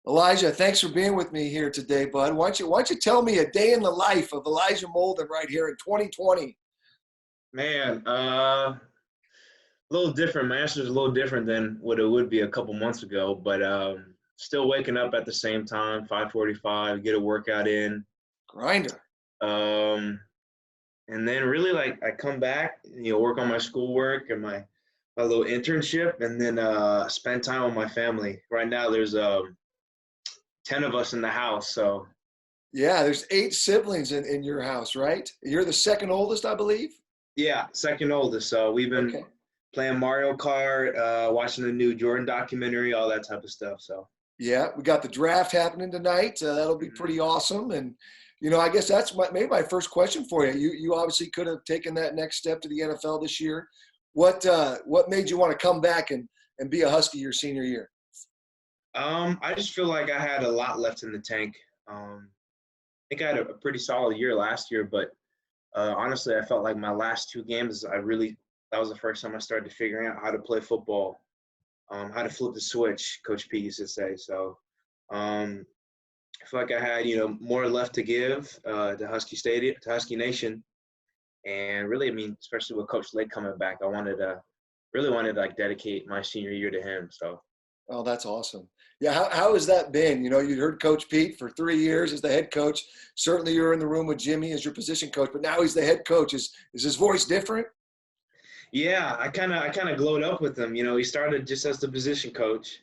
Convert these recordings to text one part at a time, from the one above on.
Elijah, thanks for being with me here today, bud. Why don't you tell me a day in the life of Elijah Molden right here in 2020? Man, a little different. My answer is a little different than what it would be a couple months ago, but still waking up at the same time, 5:45, get a workout in, Grinder. um, and then really like I come back, work on my schoolwork and my little internship, and then spend time with my family. Right now, there's 10 of us in the house, so Yeah, there's eight siblings in your house, right? You're the second oldest, I believe. yeah, second oldest. So we've been Okay. playing Mario Kart, watching the new Jordan documentary, all that type of stuff. So. Yeah, we got the draft happening tonight. That'll be Mhm. pretty awesome. And I guess that's maybe my first question for you. You obviously could have taken that next step to the NFL this year. What made you want to come back and be a Husky your senior year? I just feel like I had a lot left in the tank. I think I had a pretty solid year last year, but honestly, I felt like my last two games, that was the first time I started figuring out how to play football, how to flip the switch, Coach P used to say. So um, I feel like I had, more left to give to Husky Stadium, to Husky Nation. And really, I mean, especially with Coach Lake coming back, really wanted to like dedicate my senior year to him. So. Oh, that's awesome. Yeah, how has that been? You heard Coach Pete for 3 years as the head coach. Certainly you're in the room with Jimmy as your position coach, but now he's the head coach. Is his voice different? Yeah, I kind of glowed up with him. He started just as the position coach,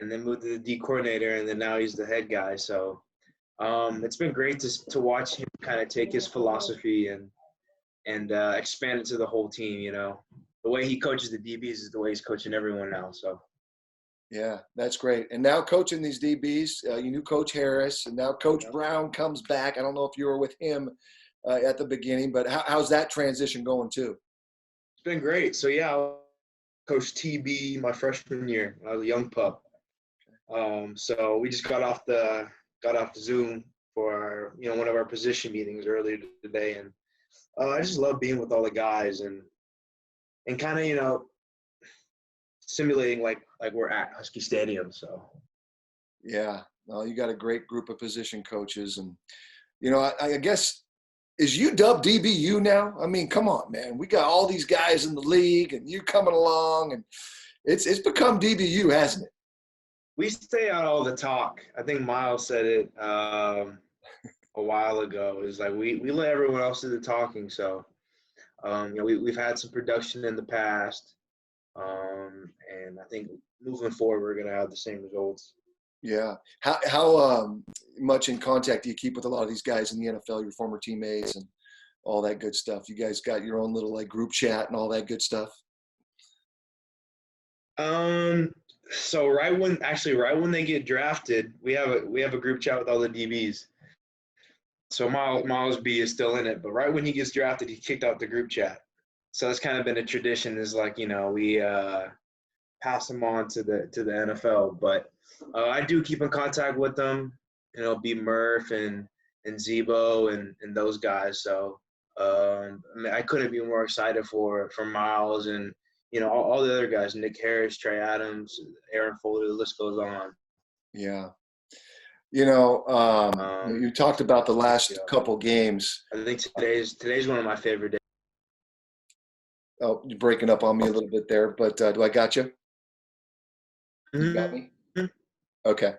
and then moved to the D coordinator, and then now he's the head guy. So it's been great to watch him kind of take his philosophy and expand it to the whole team. The way he coaches the DBs is the way he's coaching everyone now. So. Yeah, that's great. And now coaching these DBs, you knew Coach Harris, and now Coach Yep. Brown comes back. I don't know if you were with him at the beginning, but how's that transition going too? It's been great. So yeah, I coached TB my freshman year. I was a young pup. So we just got off the Zoom for one of our position meetings earlier today, and I just love being with all the guys and kind of simulating like we're at Husky Stadium. So. Yeah, well, you got a great group of position coaches, and I guess is UW DBU now? I mean, come on, man. We got all these guys in the league, and you coming along, and it's become DBU, hasn't it? We stay out all the talk. I think Miles said it a while ago. It's like we let everyone else do the talking. So we've had some production in the past, and I think moving forward we're gonna have the same results. Yeah. How much in contact do you keep with a lot of these guys in the NFL, your former teammates and all that good stuff? You guys got your own little like group chat and all that good stuff? So right when they get drafted, we have a group chat with all the DBs. So Miles B is still in it, but right when he gets drafted, he kicked out the group chat. So it's kind of been a tradition. Is like we pass him on to the NFL. But I do keep in contact with them. B Murph and Zebo and those guys. So I mean, I couldn't be more excited for Miles and all the other guys, Nick Harris, Trey Adams, Aaron Foley. The list goes on. Yeah. You Um, talked about the last yeah, couple games. I think today's one of my favorite days. Oh, you're breaking up on me a little bit there, but do I got you? You got me? Mhm. Okay.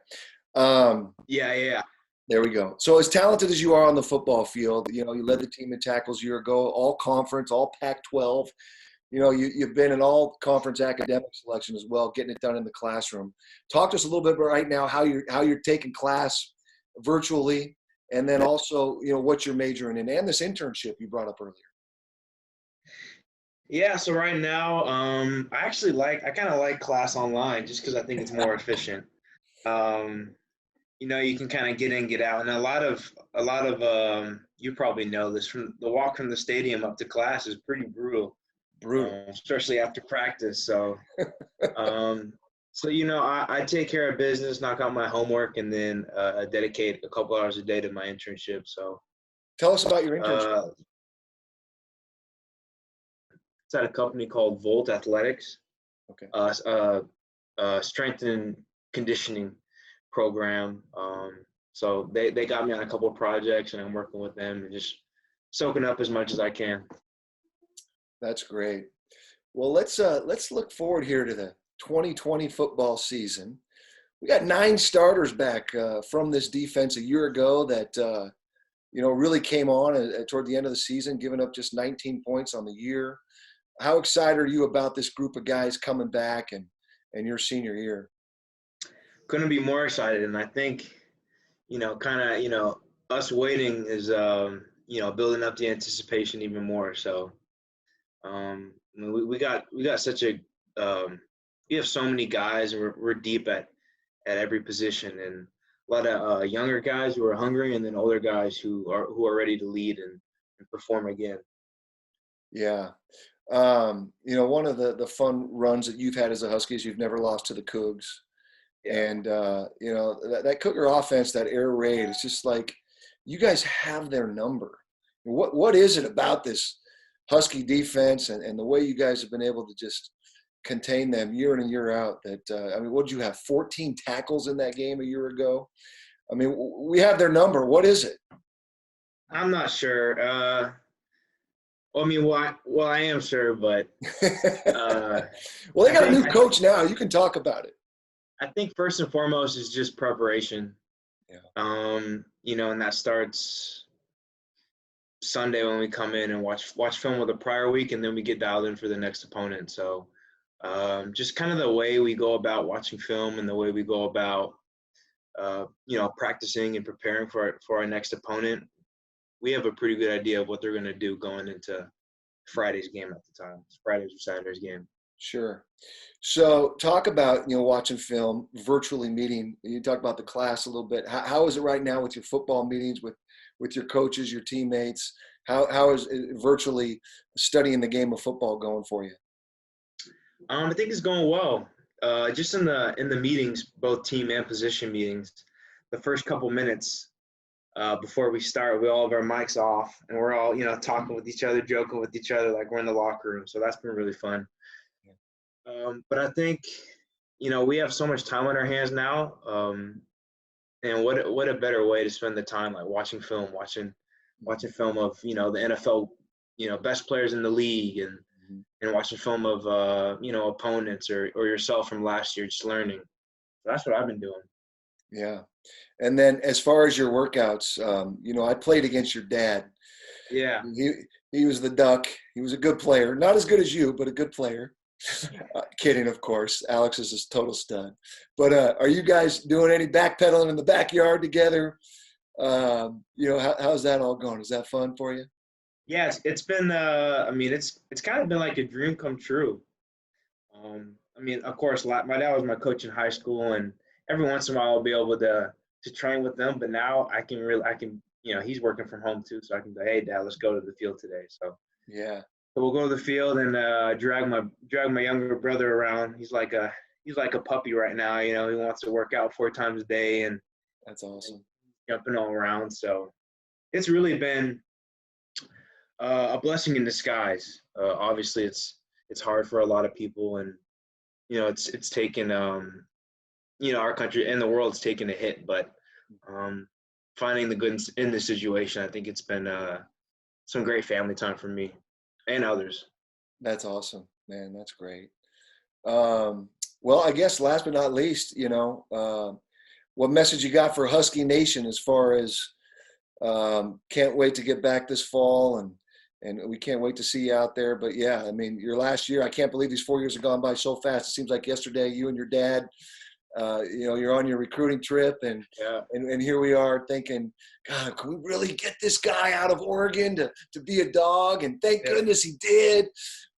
Um, Yeah, yeah, yeah. there we go. So as talented as you are on the football field, you led the team in tackles a year ago, all conference, all Pac-12. You've been in all conference academic selection as well, getting it done in the classroom. Talk to us a little bit about right now how you're taking class virtually, and then also what you're majoring in, and this internship you brought up earlier. Yeah, so right now, I kind of like class online just because I think it's more efficient. Um, you can kind of get in, get out, and a lot of you probably know this from the walk from the stadium up to class is pretty brutal, Brutal. especially after practice. Um, I take care of business, knock out my homework, and then I dedicate a couple hours a day to my internship. So Tell us about your internship. uh, it's at a company called Volt Athletics, Okay. strength and conditioning program. So they got me on a couple of projects, and I'm working with them and just soaking up as much as I can. That's great. Well, let's look forward here to the 2020 football season. We got 9 starters back from this defense a year ago that really came on toward the end of the season, giving up just 19 points on the year. How excited are you about this group of guys coming back and your senior year? Couldn't be more excited, and I think us waiting is building up the anticipation even more. So we got such a we have so many guys, and we're deep at every position, and a lot of younger guys who are hungry, and then older guys who are ready to lead and perform again. Yeah. One of the fun runs that you've had as a Husky is you've never lost to the Cougs. Yeah. And, that Cougar offense, that air raid, it's just like you guys have their number. What is it about this Husky defense and the way you guys have been able to just contain them year in and year out that, what did you have, 14 tackles in that game a year ago? I mean, we have their number. What is it? I'm not sure. I am sure, but well, they got a new coach now. You can talk about it. I think first and foremost is just preparation. Yeah. And that starts Sunday when we come in and watch film of the prior week, and then we get dialed in for the next opponent. So just kind of the way we go about watching film and the way we go about practicing and preparing for our next opponent. We have a pretty good idea of what they're going to do going into Friday's game at the time. It's Friday's or Saturday's game. Sure. So talk about, watching film, virtually meeting. You talk about the class a little bit. How is it right now with your football meetings with your coaches, your teammates? How is it virtually studying the game of football going for you? I think it's going well. Just in the meetings, both team and position meetings, the first couple minutes before we start, we all have our mics off, and we're all, talking with each other, joking with each other like we're in the locker room. So that's been really fun. But I think, we have so much time on our hands now. And what a better way to spend the time, like watching film of, the NFL, best players in the league, and watching film of, opponents or yourself from last year, just learning. So that's what I've been doing. Yeah. And then as far as your workouts, I played against your dad. Yeah. He was the Duck. He was a good player. Not as good as you, but a good player. Kidding, of course. Alex is a total stud. But are you guys doing any backpedaling in the backyard together? How's that all going? Is that fun for you? Yeah, it's been. It's kind of been like a dream come true. Of course, my dad was my coach in high school, and every once in a while I'll be able to train with them. But now I can. He's working from home too, so I can go, hey, Dad, let's go to the field today. So yeah. So we'll go to the field and drag my younger brother around. He's like a puppy right now. He wants to work out 4 times a day, and that's awesome. Jumping all around. So it's really been a blessing in disguise. Obviously, it's hard for a lot of people, and it's taken our country and the world's taken a hit. But finding the good in this situation, I think it's been some great family time for me and others. That's awesome, man. That's great. Well, I guess last but not least, what message you got for Husky Nation as far as can't wait to get back this fall, and we can't wait to see you out there. But yeah, your last year, I can't believe these 4 years have gone by so fast. It seems like yesterday you and your dad, you're on your recruiting trip, and here we are thinking, God, can we really get this guy out of Oregon to be a Dawg? And thank goodness he did.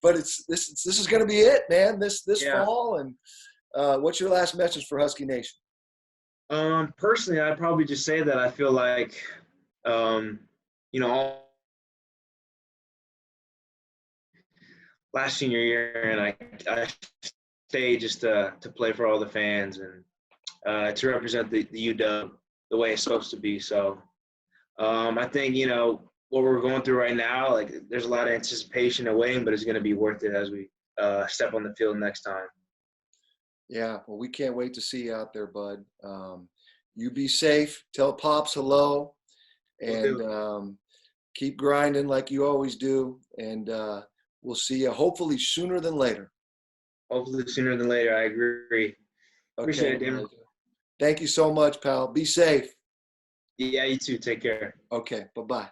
But this is going to be it, man. This fall. And what's your last message for Husky Nation? Personally, I'd probably just say that I feel like, last senior year, and I stayed just to play for all the fans and to represent the UW the way it's supposed to be. So I think, what we're going through right now, like there's a lot of anticipation and waiting, but it's going to be worth it as we step on the field next time. Yeah, well, we can't wait to see you out there, bud. You be safe. Tell Pops hello, Will and do. keep grinding like you always do. And we'll see you hopefully sooner than later. Hopefully sooner than later. I agree. Okay, Appreciate it, Damon. Elijah. Thank you so much, pal. Be safe. Yeah, you too. Take care. Okay, bye-bye.